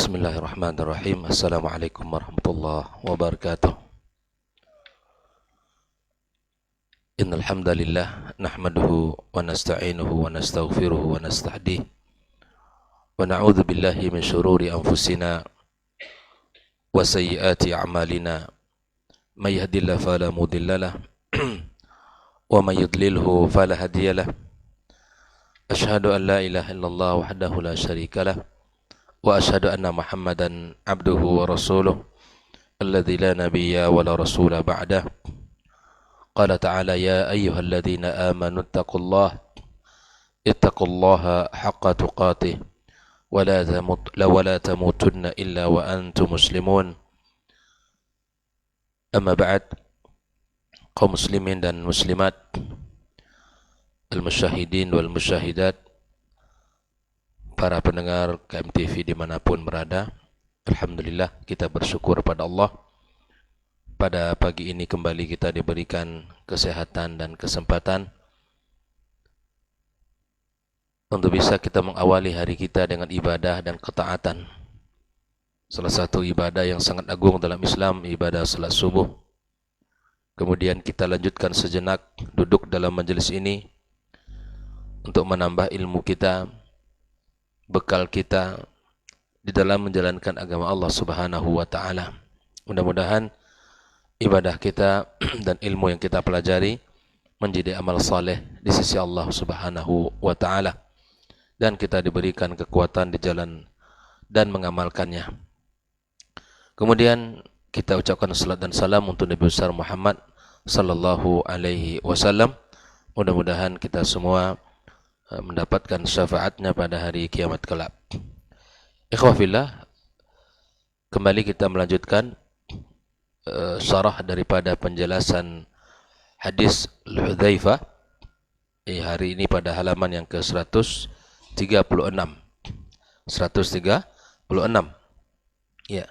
Bismillahirrahmanirrahim. Assalamualaikum warahmatullahi wabarakatuh. Innal hamdalillah nahmaduhu wa nasta'inuhu wa nastaghfiruhu wa nastahdihi wa na'udzu billahi min shururi anfusina wa sayyiati a'malina. May yahdihillahu fala mudilla lahu wa may yudlilhu fala hadiya lahu. Asyhadu an la ilaha illallah wahdahu la syarika lahu wa asyhadu anna Muhammadan abduhu wa rasuluh alladzi la nabiyya wa la rasula ba'dah. Qala ta'ala ya ayyuhalladzina amanu ittaqullaha haqqa tuqatih wa la tamutunna illa wa antum muslimun. Amma ba'd, kaum muslimin dan muslimat, al-musyahidin wal musyahidat, para pendengar KMTV dimanapun berada, alhamdulillah kita bersyukur pada Allah. Pada pagi ini kembali kita diberikan kesehatan dan kesempatan untuk bisa kita mengawali hari kita dengan ibadah dan ketaatan. Salah satu ibadah yang sangat agung dalam Islam, ibadah salat subuh. Kemudian kita lanjutkan sejenak duduk dalam majelis ini untuk menambah ilmu kita, bekal kita di dalam menjalankan agama Allah Subhanahu wa taala. Mudah-mudahan ibadah kita dan ilmu yang kita pelajari menjadi amal saleh di sisi Allah Subhanahu wa taala dan kita diberikan kekuatan di jalan dan mengamalkannya. Kemudian kita ucapkan salat dan salam untuk Nabi besar Muhammad sallallahu alaihi wasallam. Mudah-mudahan kita semua mendapatkan syafaatnya pada hari kiamat kelak. Ikhwah fillah, kembali kita melanjutkan syarah daripada penjelasan hadis Al-Hudzaifah hari ini pada halaman yang ke-136. 136. Ya.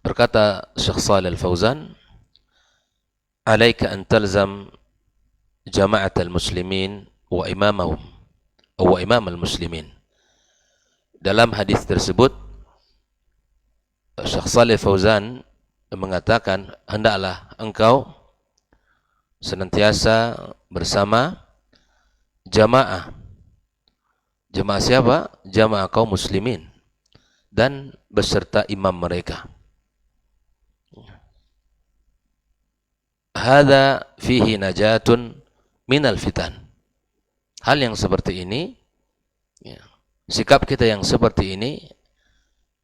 Berkata Syekh Shalih Al-Fauzan, "Alaika an talzam jama'atal muslimin wa imamahum wa imam al-muslimin." Dalam hadis tersebut Syekh Shalih Fauzan mengatakan, hendaklah engkau senantiasa bersama jamaah. Jamaah siapa? Jamaah kaum muslimin dan beserta imam mereka. Hadza fihi najatun minal fitan. Hal yang seperti ini, ya, sikap kita yang seperti ini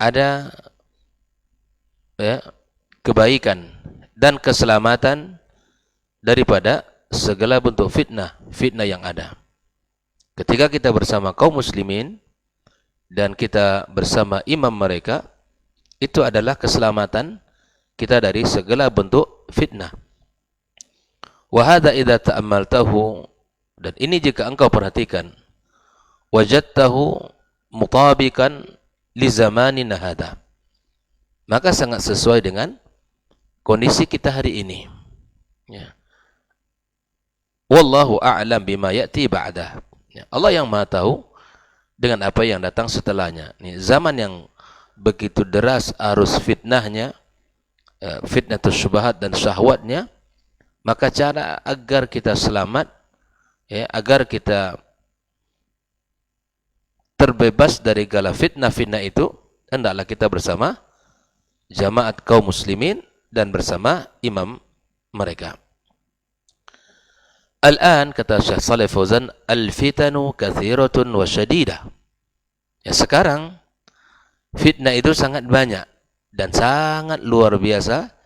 ada kebaikan dan keselamatan daripada segala bentuk fitnah yang ada. Ketika kita bersama kaum muslimin dan kita bersama imam mereka, itu adalah keselamatan kita dari segala bentuk fitnah. Wa hadza idza ta'ammaltahu, dan ini jika engkau perhatikan, wajadtahu mutabikan li zamanina hadza, maka sangat sesuai dengan kondisi kita hari ini. Ya. Wallahu a'lam bima ya'ti ba'dah. Ya. Allah yang Maha tahu dengan apa yang datang setelahnya. Ini zaman yang begitu deras arus fitnahnya, fitnatus syubhat dan syahwatnya, maka cara agar kita selamat, ya, agar kita terbebas dari gala fitnah itu, hendaklah kita bersama jamaat kaum muslimin dan bersama imam mereka. Al-an, kata Syekh Shalih Fauzan, al-fitanu kathiratun wa syadidah. Ya, sekarang fitnah itu sangat banyak dan sangat luar biasa,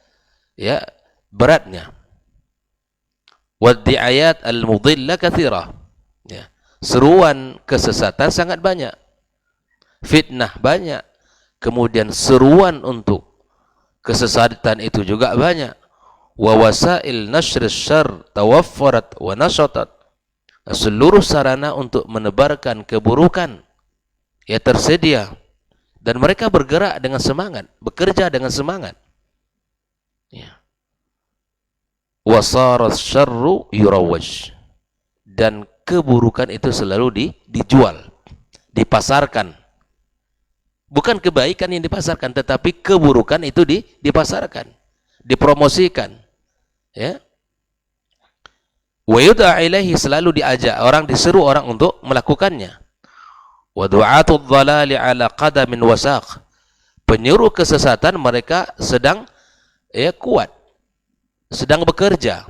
ya, beratnya. Waddi'ayat al-mudilla kathirah. Ya, seruan kesesatan sangat banyak. Fitnah banyak. Kemudian seruan untuk kesesatan itu juga banyak. Wa wasail nashr syarr tawaffarat wa nashatat. Seluruh sarana untuk menebarkan keburukan ya tersedia dan mereka bergerak dengan semangat, bekerja dengan semangat. Ya. Wasarat syarru yurawaj, dan keburukan itu selalu dijual, dipasarkan. Bukan kebaikan yang dipasarkan, tetapi keburukan itu dipasarkan, dipromosikan. Ya. Wa yud'a ilaihi, selalu diajak orang, diseru orang untuk melakukannya. Wa du'atul dhalali ala qadamin wasaq. Penyuruh kesesatan mereka sedang kuat, sedang bekerja.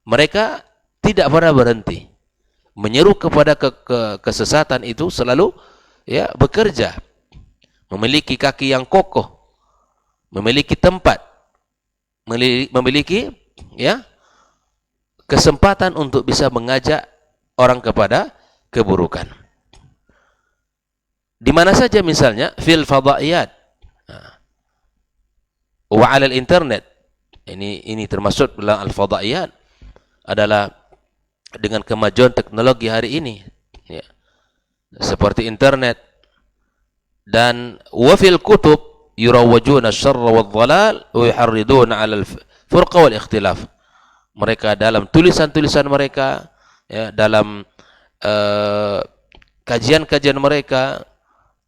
Mereka tidak pernah berhenti. Menyeru kepada kesesatan itu selalu bekerja. Memiliki kaki yang kokoh, memiliki tempat, memiliki kesempatan untuk bisa mengajak orang kepada keburukan. Di mana saja, misalnya fil fadaiyat wa 'alal internet. Ini termasuk dalam al fadaiyat, adalah dengan kemajuan teknologi hari ini, ya, seperti internet. Dan wafil kutub yurawwajuna syarra wal dhalal wa yuharriduna 'ala al-furqa wal ikhtilaf. Mereka dalam tulisan-tulisan mereka, ya, dalam kajian-kajian mereka,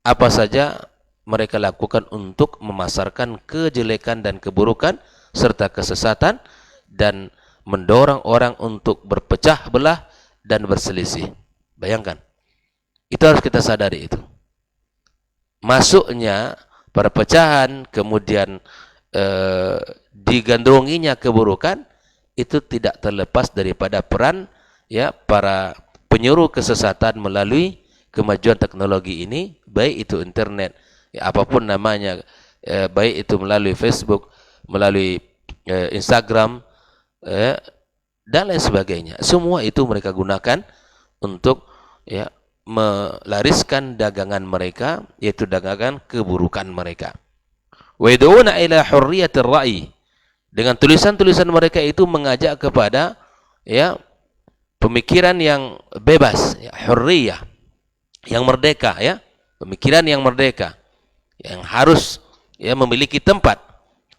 apa saja mereka lakukan untuk memasarkan kejelekan dan keburukan serta kesesatan dan mendorong orang untuk berpecah belah dan berselisih. Bayangkan. Itu harus kita sadari itu. Masuknya perpecahan, kemudian digandrunginya keburukan, itu tidak terlepas daripada peran para penyuruh kesesatan melalui kemajuan teknologi ini, baik itu internet, apapun namanya, baik itu melalui Facebook, melalui Instagram, dan lain sebagainya. Semua itu mereka gunakan untuk melariskan dagangan mereka, yaitu dagangan keburukan mereka. Wa yad'una ila hurriyatir ra'yi. Dengan tulisan-tulisan mereka itu mengajak kepada pemikiran yang bebas, hurriyah, yang merdeka, pemikiran yang merdeka, yang harus memiliki tempat.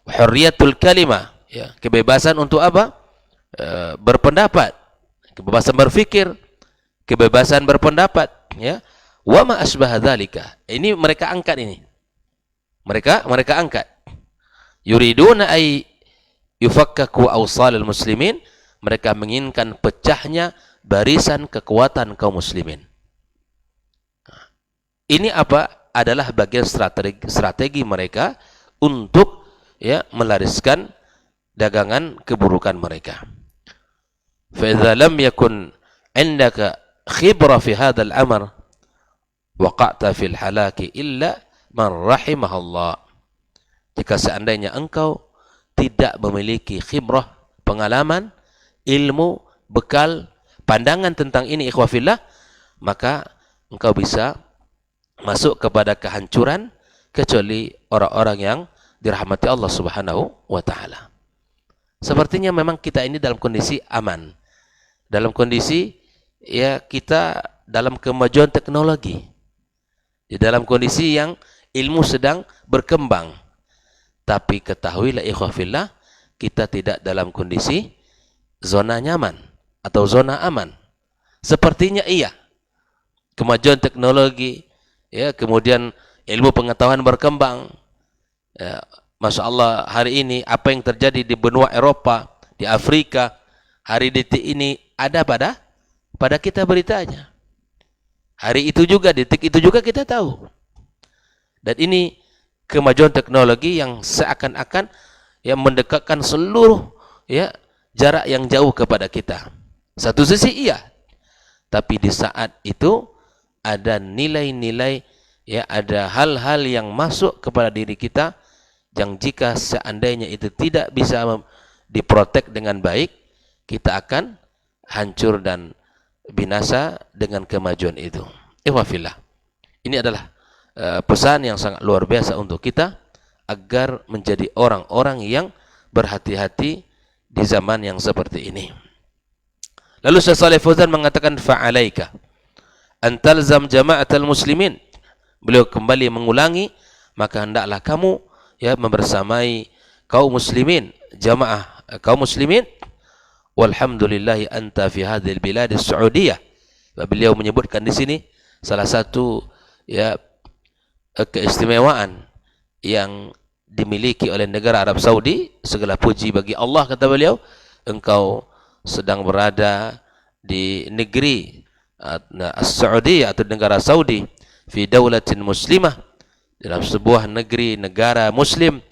Hurriyatul kalimah, kebebasan untuk apa? Berpendapat, kebebasan berfikir, kebebasan berpendapat, wa ma asbaha dzalika. Ini mereka angkat ini. Mereka angkat. Yuriduna ay yufakkaku awsalul muslimin. Mereka menginginkan pecahnya barisan kekuatan kaum muslimin. Ini apa? Adalah bagian strategi mereka untuk melariskan dagangan keburukan mereka. Fa idza lam yakun 'indaka khibra fi hadzal amr waqa'ta fil halaki illa man rahimahallah. Jika seandainya engkau tidak memiliki khibrah, pengalaman, ilmu, bekal, pandangan tentang ini, ikhwafillah, maka engkau bisa masuk kepada kehancuran, kecuali orang-orang yang dirahmati Allah Subhanahu wa taala. Sepertinya memang kita ini dalam kondisi aman. Dalam kondisi kita dalam kemajuan teknologi. Di dalam kondisi yang ilmu sedang berkembang. Tapi ketahuilah ikhwafillah, kita tidak dalam kondisi zona nyaman atau zona aman. Sepertinya iya. Kemajuan teknologi, kemudian ilmu pengetahuan berkembang. Masya Allah, hari ini apa yang terjadi di benua Eropa, di Afrika, hari detik ini ada pada kita beritanya. Hari itu juga, detik itu juga kita tahu. Dan ini kemajuan teknologi yang seakan-akan mendekatkan seluruh jarak yang jauh kepada kita. Satu sisi iya, tapi di saat itu ada nilai-nilai, ada hal-hal yang masuk kepada diri kita yang jika seandainya itu tidak bisa diprotek dengan baik, kita akan hancur dan binasa dengan kemajuan itu. Ikhwafillah. Ini adalah pesan yang sangat luar biasa untuk kita agar menjadi orang-orang yang berhati-hati di zaman yang seperti ini. Lalu Syekh Shalih Fauzan mengatakan fa'alaika an talzam jama'atal muslimin. Beliau kembali mengulangi, maka hendaklah kamu membersamai kaum muslimin, jamaah kaum muslimin. Walhamdulillahi anta fi hadhil bilad as-Saudiyah. Beliau menyebutkan di sini salah satu keistimewaan yang dimiliki oleh negara Arab Saudi. Segala puji bagi Allah, kata beliau, engkau sedang berada di negeri As-Saudi atau negara Saudi, fi daulatin muslimah, dalam sebuah negeri negara muslim,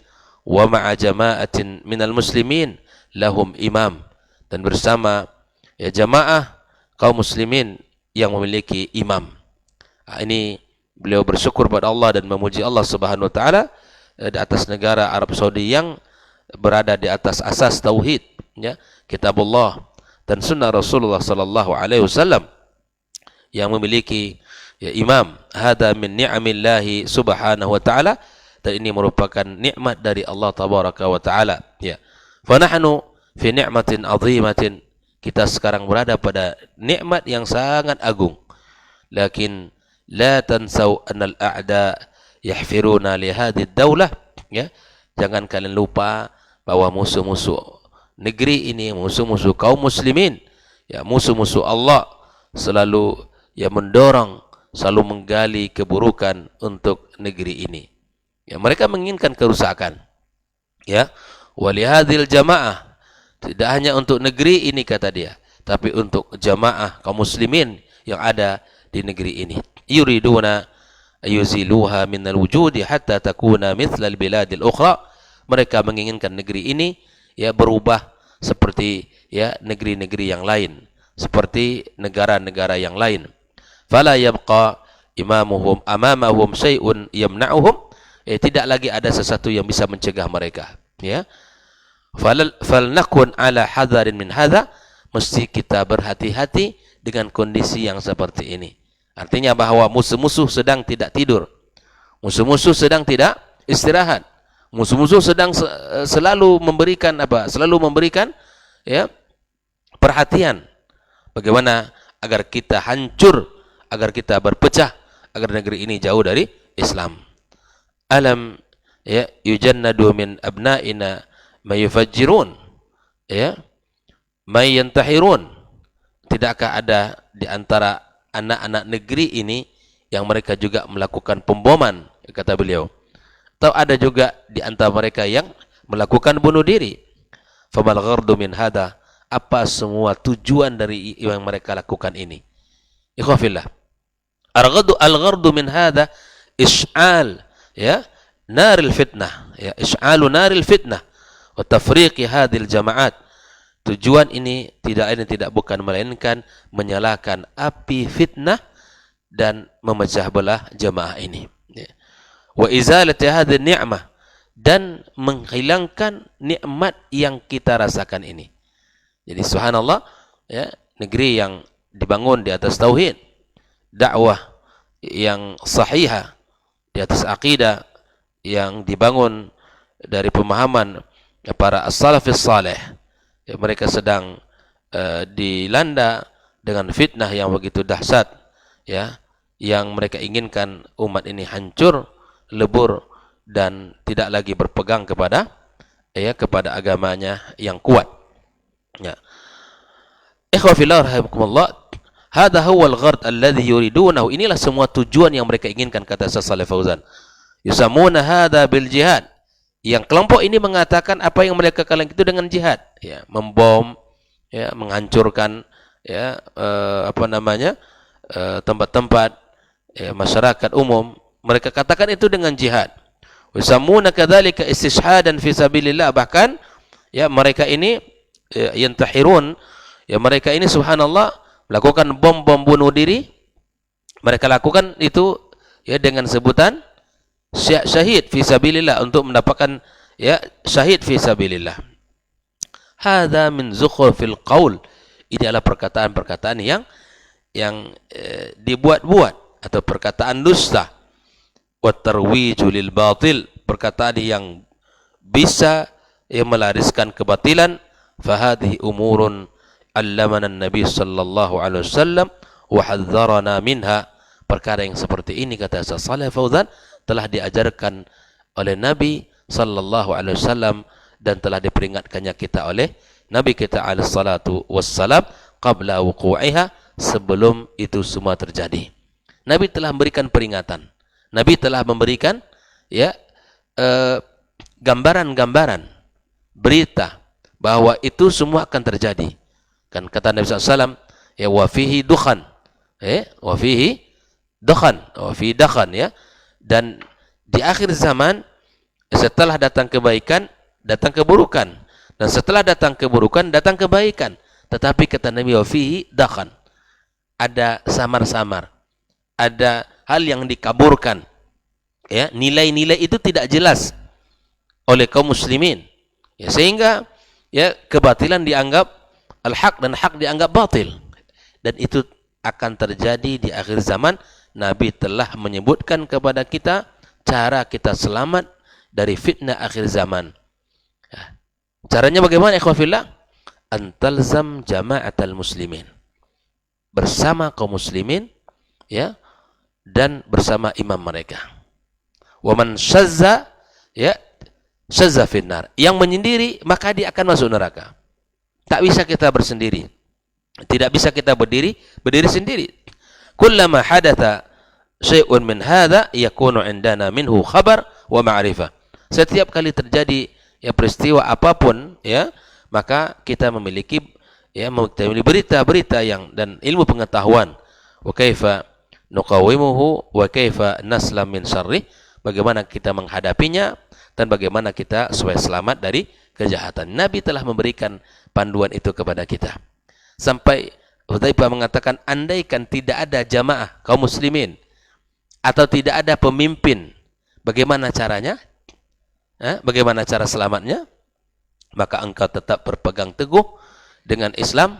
wa ma'a jama'atin minal muslimin lahum imam, dan bersama ya jamaah kaum muslimin yang memiliki imam. Ini beliau bersyukur pada Allah dan memuji Allah Subhanahu wa taala di atas negara Arab Saudi yang berada di atas asas tauhid, ya, kitabullah dan sunnah Rasulullah sallallahu alaihi wasallam, yang memiliki ya imam. Hada min ni'amillahi subhanahu wa ta'ala, dan ini merupakan nikmat dari Allah tabaraka wa ta'ala, ya. Fa nahnu fi ni'matin 'azimatin, kita sekarang berada pada nikmat yang sangat agung. Lakin la tansau anna al-a'da yahfiruna li hadhihi ad-daulah, ya. Jangan kalian lupa bahwa musuh-musuh negeri ini, musuh-musuh kaum muslimin, ya, musuh-musuh Allah selalu ya mendorong, selalu menggali keburukan untuk negeri ini. Ya, mereka menginginkan kerusakan. Ya, walihadil jamaah, tidak hanya untuk negeri ini kata dia, tapi untuk jamaah kaum muslimin yang ada di negeri ini. Yuriduna ayuziluha minal wujudi hatta takuna mithlal biladil ukhra. Mereka menginginkan negeri ini ya berubah seperti ya negeri-negeri yang lain, seperti negara-negara yang lain. Fala yabqa imamuhum amamahum syai'un yamna'uhum, tidak lagi ada sesuatu yang bisa mencegah mereka, ya. Falnakun ala hadarin min hadha, mesti kita berhati-hati dengan kondisi yang seperti ini. Artinya bahwa musuh-musuh sedang tidak tidur, musuh-musuh sedang tidak istirahat, musuh-musuh sedang selalu memberikan apa? Selalu memberikan ya perhatian bagaimana agar kita hancur, agar kita berpecah, agar negeri ini jauh dari Islam. Alam ya yujannadu min abna'ina mayufajjirun, ya, mayantahirun. Tidakkah ada di antara anak-anak negeri ini yang mereka juga melakukan pemboman, kata beliau. Atau ada juga di antara mereka yang melakukan bunuh diri. Famal ghardu min hada, apa semua tujuan dari yang mereka lakukan ini? Ikhwafillah, al-ghardu min hada is'al ya naril fitnah, ya, is'alu naril fitnah wa tafriqi hadhil jama'at. Tujuan ini tidak bukan melainkan menyalakan api fitnah dan memecah belah jemaah ini, ya. Wa izalati hadhihi ni'mah, dan menghilangkan nikmat yang kita rasakan ini. Jadi subhanallah, ya, negeri yang dibangun di atas tauhid, dakwah yang sahihah, di atas akidah yang dibangun dari pemahaman para as-salafis salih, ya, mereka sedang dilanda dengan fitnah yang begitu dahsyat, ya, yang mereka inginkan umat ini hancur, lebur, dan tidak lagi berpegang kepada kepada agamanya yang kuat, ya. Ikhwa fillah rahimakumullah, hadha huwa al-ghard alladhi yuridunahu, inilah semua tujuan yang mereka inginkan, kata Syekh Shalih Fauzan. Yusamuna hadha bil jihad, yang kelompok ini mengatakan apa yang mereka kalian itu dengan jihad, ya, membom, ya, menghancurkan ya tempat-tempat ya, masyarakat umum, mereka katakan itu dengan jihad. Yusamuna kadzalika istishhadan fi sabilillah, bahkan ya mereka ini ya, yantahirun, ya, mereka ini subhanallah melakukan bom-bom bunuh diri. Mereka lakukan itu ya dengan sebutan syahid fi sabilillah, untuk mendapatkan ya syahid fi sabilillah. Hadza min zukhrufil qaul, ini adalah perkataan-perkataan yang dibuat-buat atau perkataan dusta. Wa tarwiju lil batil, perkataan yang bisa melariskan kebatilan. Fa hadhihi umurun allamana an-nabi sallallahu alaihi wasallam wa hadzarana minha, perkara yang seperti ini, kata Syekh Shalih Fauzan, telah diajarkan oleh Nabi sallallahu alaihi wasallam dan telah diperingatkannya kita oleh Nabi kita alaihi salatu wassalam qabla wuqu'iha, sebelum itu semua terjadi. Nabi telah memberikan peringatan Nabi telah memberikan ya gambaran-gambaran, berita bahwa itu semua akan terjadi. Kan kata Nabi SAW, ya wa fihi dukhan, wa fihi dukhan, wa fihi dakhan, ya. Dan di akhir zaman, setelah datang kebaikan, datang keburukan, dan setelah datang keburukan, datang kebaikan. Tetapi kata Nabi, wa fihi dakhan, ada samar-samar, ada hal yang dikaburkan, ya, nilai-nilai itu tidak jelas oleh kaum muslimin, ya, sehingga ya kebatilan dianggap al-haq dan hak dianggap batil, dan itu akan terjadi di akhir zaman. Nabi telah menyebutkan kepada kita cara kita selamat dari fitnah akhir zaman. Ya. Caranya bagaimana, ikhwan fillah? Antalzam jama'atal muslimin, bersama kaum muslimin, ya, dan bersama imam mereka. Wa man syazza, ya, syazza finnar, yang menyendiri maka dia akan masuk neraka. Tak bisa kita bersendiri, tidak bisa kita berdiri sendiri. Kullama hadatha syai'un min hadha yakunu indana minhu khabar wa ma'rifah. Setiap kali terjadi ya peristiwa apapun, ya, maka kita memiliki berita-berita yang dan ilmu pengetahuan. Wa kaifa nuqawimuhu wa kaifa naslam min syarrih, bagaimana kita menghadapinya dan bagaimana kita supaya selamat dari kejahatan. Nabi telah memberikan panduan itu kepada kita. Sampai Hudzaifah mengatakan, andaikan tidak ada jamaah kaum muslimin atau tidak ada pemimpin, bagaimana caranya? Bagaimana cara selamatnya? Maka engkau tetap berpegang teguh dengan Islam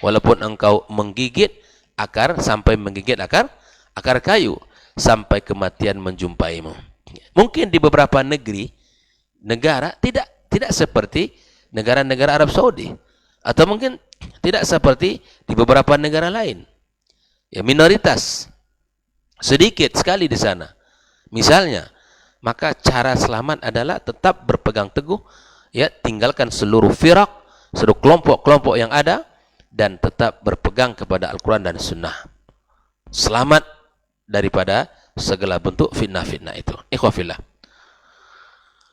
walaupun engkau menggigit akar sampai menggigit akar kayu sampai kematian menjumpaimu. Mungkin di beberapa negara tidak seperti negara-negara Arab Saudi, atau mungkin tidak seperti di beberapa negara lain. Ya, minoritas sedikit sekali di sana. Misalnya, maka cara selamat adalah tetap berpegang teguh, ya, tinggalkan seluruh firaq, seluruh kelompok-kelompok yang ada, dan tetap berpegang kepada Al-Quran dan Sunnah. Selamat daripada segala bentuk fitnah-fitnah itu. Ikhwah fillah.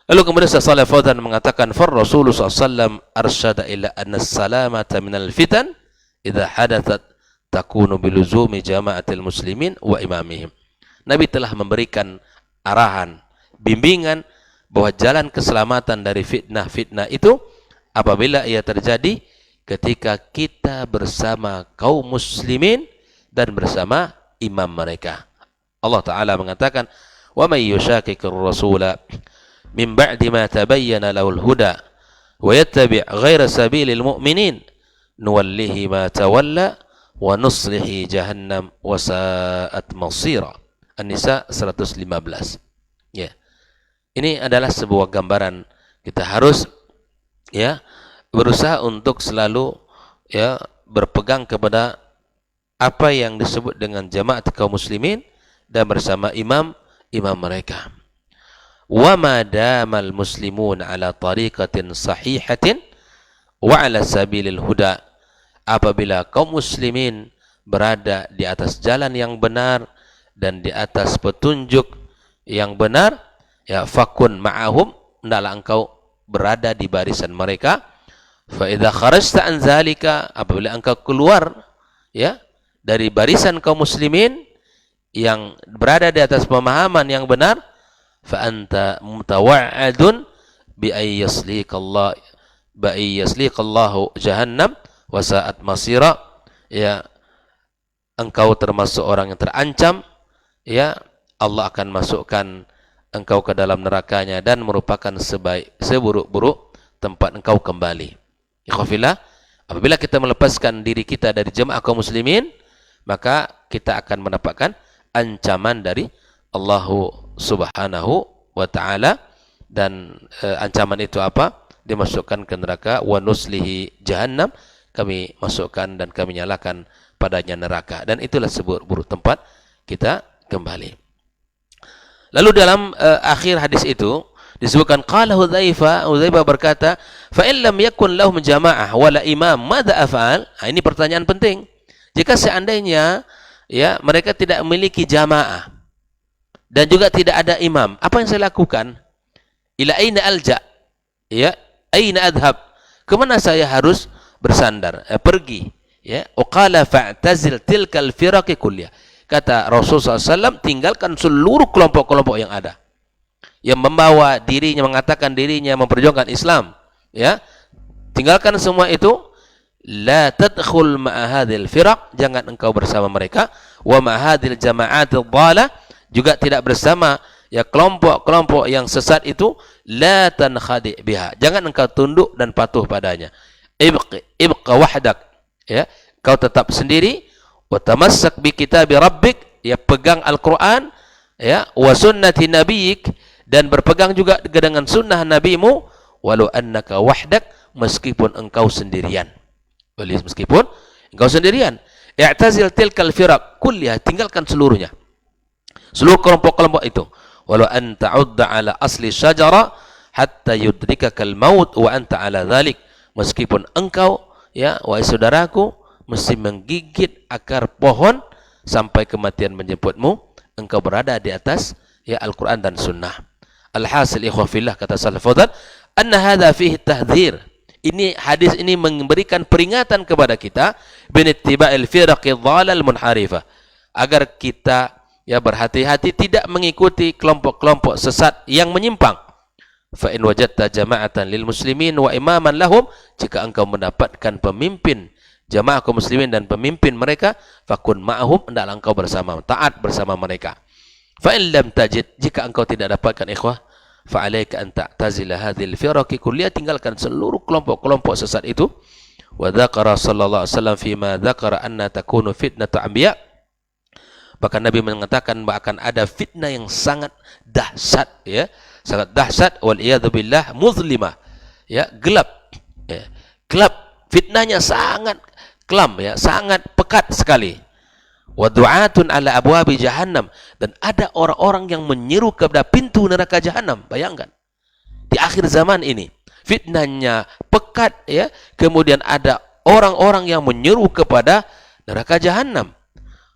Lalu kemudian Shalih Fauzan mengatakan, "Far Rasulullah sallallahu arsyada ila anna salamata minal fitan idza hadathat takunu biluzumi jama'atil muslimin wa imamihim." Nabi telah memberikan arahan, bimbingan bahwa jalan keselamatan dari fitnah-fitnah itu apabila ia terjadi ketika kita bersama kaum muslimin dan bersama imam mereka. Allah Ta'ala mengatakan, "Wa may yushaqiqir rasula min ba'di ma tabayyana lahul huda wa yattabi' ghaira sabilil mu'minin nuwallihi ma tawalla wa nuslihi jahannam wa sa'at masira." An-Nisa 115. Ya. Ini adalah sebuah gambaran, kita harus, ya, berusaha untuk selalu, ya, berpegang kepada apa yang disebut dengan jamaat kaum muslimin dan bersama imam mereka. Wa ma damal muslimun ala tariqatin sahihatin wa ala sabilil huda, apabila kaum muslimin berada di atas jalan yang benar dan di atas petunjuk yang benar, ya, fakun ma'ahum, hendaklah engkau berada di barisan mereka. Fa idza kharajta an zalika, apabila engkau keluar, ya, dari barisan kaum muslimin yang berada di atas pemahaman yang benar, fa anta mutawa'adun bi ay yasliqallahu jahannam wa sa'at masira, ya, engkau termasuk orang yang terancam, ya, Allah akan masukkan engkau ke dalam nerakanya dan merupakan seburuk-buruk tempat engkau kembali. Ikhwafillah, apabila kita melepaskan diri kita dari jemaah kaum muslimin, maka kita akan mendapatkan ancaman dari Allah Subhanahu wa ta'ala. Dan ancaman itu apa? Dimasukkan ke neraka. Wa nuslihi jahannam, kami masukkan dan kami nyalakan padanya neraka, dan itulah seburuk-buruk tempat kita kembali. Lalu dalam akhir hadis itu disebutkan, qala Hudzaifah berkata, fa in lam yakun lahum jamaah wala imam madza af'al. Ini pertanyaan penting. Jika seandainya, ya, mereka tidak memiliki jamaah, dan juga tidak ada imam. Apa yang saya lakukan? Ila aina alja? Ya, aina adhab? Kemana saya harus bersandar? Pergi. Ya, qala fa'tazil tilkal firaqi kulliyah. Kata Rasulullah SAW, tinggalkan seluruh kelompok-kelompok yang ada, yang membawa dirinya, mengatakan dirinya memperjuangkan Islam. Ya, tinggalkan semua itu. La tadkhul ma'a hadhil firaq, jangan engkau bersama mereka. Wa ma'a hadhil jama'atil dhalah, juga tidak bersama ya kelompok-kelompok yang sesat itu. La tankhadi biha, jangan engkau tunduk dan patuh padanya. Ibqa wahdak, ya, kau tetap sendiri. Wa tamassak bi kitabi rabbik, ya, pegang Al-Qur'an, ya, wa sunnati nabiyyik, dan berpegang juga dengan sunnah nabimu. Walau annaka wahdak, meskipun engkau sendirian. Meskipun engkau sendirian. I'tazil tilkal firaq kulliyah, tinggalkan seluruhnya, seluruh kelompok-kelompok itu. Walau an ta'udda ala asli syajara hatta yudrikakal maut wa anta ala dhalik, meskipun engkau, ya, wahai saudaraku, mesti menggigit akar pohon sampai kematian menjemputmu, engkau berada di atas, ya, Al-Quran dan Sunnah. Alhasil ikhwah fillah, kata Salaf Fadhal, anna hadha fihi tahdhir. Ini hadis ini memberikan peringatan kepada kita binittiba'il firaqi dhalal munharifah, agar kita, ya, berhati-hati tidak mengikuti kelompok-kelompok sesat yang menyimpang. Fa in wajadta jama'atan lil muslimin wa imaman lahum, jika engkau mendapatkan pemimpin jamaah kaum muslimin dan pemimpin mereka, fakun ma'hum, hendaklah engkau bersama, taat bersama mereka. Fa in lam tajid, jika engkau tidak dapatkan ikhwah, fa'alaika an ta'tazila hadhil firaqi kulliyah, tinggalkan seluruh kelompok-kelompok sesat itu. Wa dzakara sallallahu alaihi wasallam fima dzakara anna takunu fitnatu anbiya, bahkan Nabi mengatakan bahwa akan ada fitnah yang sangat dahsyat, ya, sangat dahsyat, wal iyadu billah, muzlimah, ya, gelap, ya, gelap, fitnahnya sangat kelam, ya, sangat pekat sekali. Wa du'atun ala abwabi jahannam, dan ada orang-orang yang menyeru kepada pintu neraka jahannam. Bayangkan, di akhir zaman ini fitnahnya pekat, ya, kemudian ada orang-orang yang menyeru kepada neraka jahannam.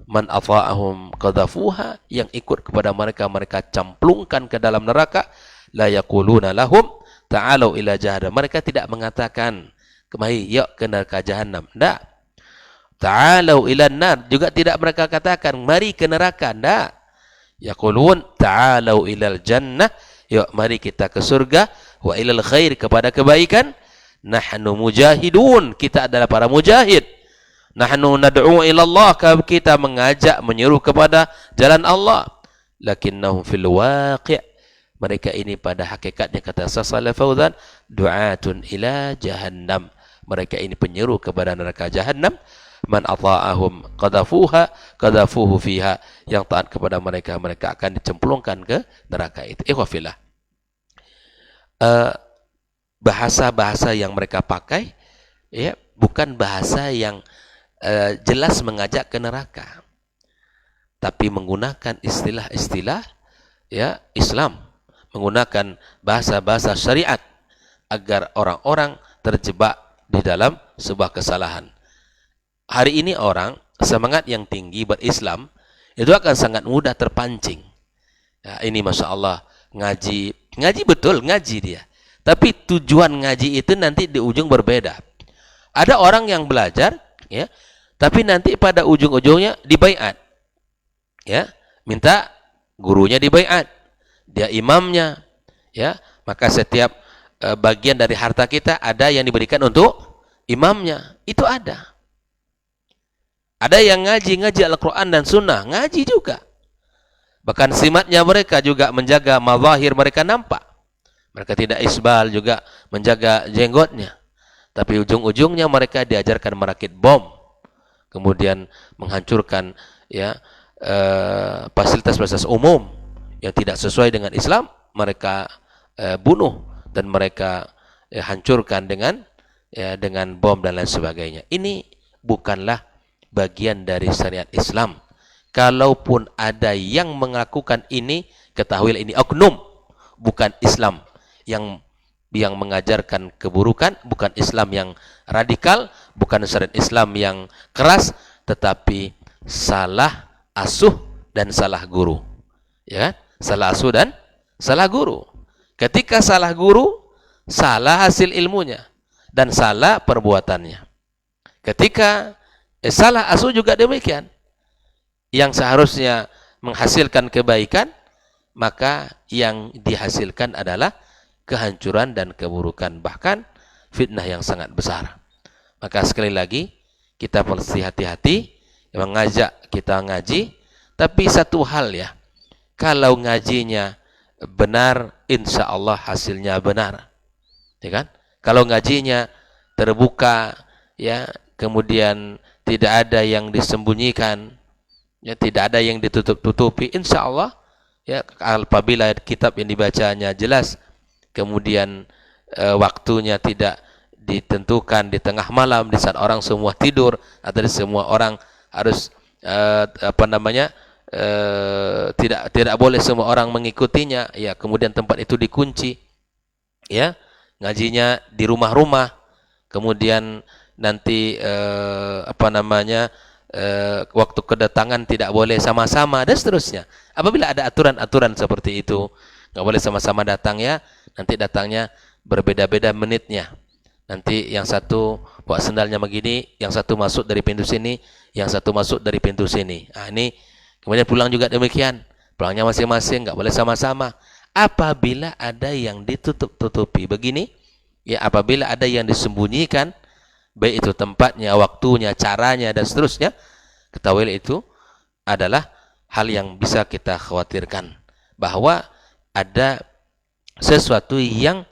Man ata'ahum qadhafuha, yang ikut kepada mereka, mereka camplungkan ke dalam neraka. La yaquluna lahum ta'alu ila jahannam, mereka tidak mengatakan, kemari, yuk ke neraka jahannam. Tidak. Ta'alau ilan nar, juga tidak mereka katakan, mari ke neraka. Tidak. Yaqulun ta'alau ilal jannah, yuk mari kita ke surga. Wa ilal khair, kepada kebaikan. Nahnu mujahidun, kita adalah para mujahid. Nahnu nad'u ilallah, kita mengajak, menyeru kepada jalan Allah. Lakinnahum fil waqi', mereka ini pada hakikatnya, kata Salaf Fawzan, du'atun ila jahannam, mereka ini penyeru kepada neraka jahannam. Man ata'ahum qadhafuhu fiha, yang taat kepada mereka, mereka akan dicemplungkan ke neraka itu. Ikhwah fillah, bahasa-bahasa yang mereka pakai, ya, bukan bahasa yang jelas mengajak ke neraka, tapi menggunakan istilah-istilah, ya, Islam, menggunakan bahasa-bahasa syariat agar orang-orang terjebak di dalam sebuah kesalahan. Hari ini orang semangat yang tinggi berislam itu akan sangat mudah terpancing. Ya, ini Masya Allah, ngaji betul, ngaji dia. Tapi tujuan ngaji itu nanti di ujung berbeda. Ada orang yang belajar, ya, tapi nanti pada ujung-ujungnya dibaiat. Ya, minta gurunya dibaiat, dia imamnya, ya, maka setiap bagian dari harta kita ada yang diberikan untuk imamnya. Itu ada. Ada yang ngaji Al-Quran dan Sunnah, ngaji juga. Bahkan simatnya mereka juga menjaga mazahir mereka nampak. Mereka tidak isbal, juga menjaga jenggotnya. Tapi ujung-ujungnya mereka diajarkan merakit bom, kemudian menghancurkan, ya, fasilitas-fasilitas umum yang tidak sesuai dengan Islam. Mereka bunuh dan mereka hancurkan dengan, ya, dengan bom dan lain sebagainya. Ini bukanlah bagian dari syariat Islam. Kalaupun ada yang melakukan ini, ketahuilah ini oknum, bukan Islam yang mengajarkan keburukan, bukan Islam yang radikal, bukan syariat Islam yang keras, tetapi salah asuh dan salah guru. Ya kan? Salah asuh dan salah guru. Ketika salah guru, salah hasil ilmunya dan salah perbuatannya. Ketika salah asuh juga demikian. Yang seharusnya menghasilkan kebaikan, maka yang dihasilkan adalah kehancuran dan keburukan, bahkan fitnah yang sangat besar. Maka sekali lagi kita mesti hati-hati mengajak kita ngaji, tapi satu hal ya, kalau ngajinya benar, insya Allah hasilnya benar, ya kan? Kalau ngajinya terbuka, ya, kemudian tidak ada yang disembunyikan, ya, tidak ada yang ditutup-tutupi, insya Allah, ya, apabila kitab yang dibacanya jelas, kemudian waktunya tidak ditentukan di tengah malam, di saat orang semua tidur, atau di semua orang harus tidak boleh semua orang mengikutinya, ya, kemudian tempat itu dikunci, ya, ngajinya di rumah-rumah, kemudian nanti waktu kedatangan tidak boleh sama-sama dan seterusnya. Apabila ada aturan-aturan seperti itu, nggak boleh sama-sama datang, ya, nanti datangnya berbeda-beda menitnya. Nanti yang satu bawa sendalnya begini, yang satu masuk dari pintu sini, yang satu masuk dari pintu sini. Nah, ini kemudian pulang juga demikian. Pulangnya masing-masing, nggak boleh sama-sama. Apabila ada yang ditutup-tutupi begini, ya, apabila ada yang disembunyikan, baik itu tempatnya, waktunya, caranya, dan seterusnya, ketahuilah itu adalah hal yang bisa kita khawatirkan, bahwa ada sesuatu yang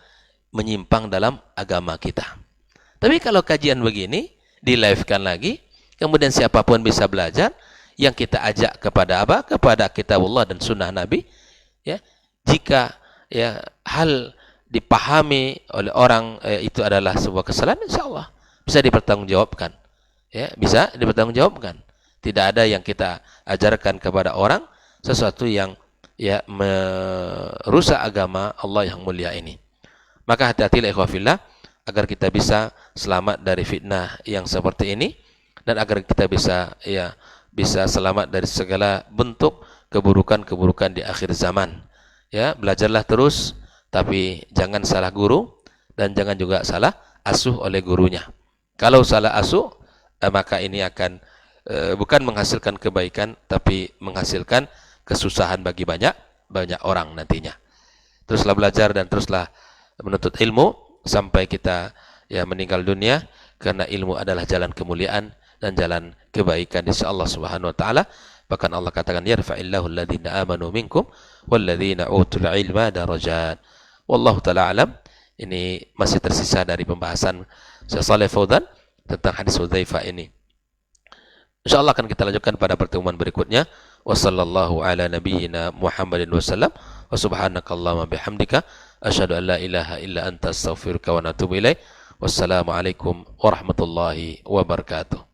menyimpang dalam agama kita. Tapi kalau kajian begini di-live-kan lagi, kemudian siapapun bisa belajar, yang kita ajak kepada apa? Kepada kitabullah dan sunnah Nabi, ya. Jika, ya, hal dipahami oleh orang itu adalah sebuah kesalahan, insyaallah bisa dipertanggungjawabkan, ya, bisa dipertanggungjawabkan. Tidak ada yang kita ajarkan kepada orang sesuatu yang, ya, merusak agama Allah yang mulia ini. Maka hati-hatilah ikhwah fillah, agar kita bisa selamat dari fitnah yang seperti ini, dan agar kita bisa, ya, bisa selamat dari segala bentuk keburukan-keburukan di akhir zaman. Ya, belajarlah terus, tapi jangan salah guru dan jangan juga salah asuh oleh gurunya. Kalau salah asuh, maka ini akan bukan menghasilkan kebaikan, tapi menghasilkan kesusahan bagi banyak orang nantinya. Teruslah belajar dan teruslah menuntut ilmu sampai kita, ya, meninggal dunia, karena ilmu adalah jalan kemuliaan dan jalan kebaikan di sisi Allah Subhanahu wa taala. Bahkan Allah katakan, yarfa'illahu alladhina amanu minkum walladhina utul ilma darajat. Wallahu taala alam. Ini masih tersisa dari pembahasan Syekh Shalih Fauzan tentang hadis Hudzaifah ini. Insyaallah akan kita lanjutkan pada pertemuan berikutnya. Wassallallahu ala nabiyyina Muhammadin wasallam. Wa subhanakallahumma bihamdika asyhadu an la ilaha illa anta astaghfiruka wa atubu ilaik. Wassalamu alaikum warahmatullahi wabarakatuh.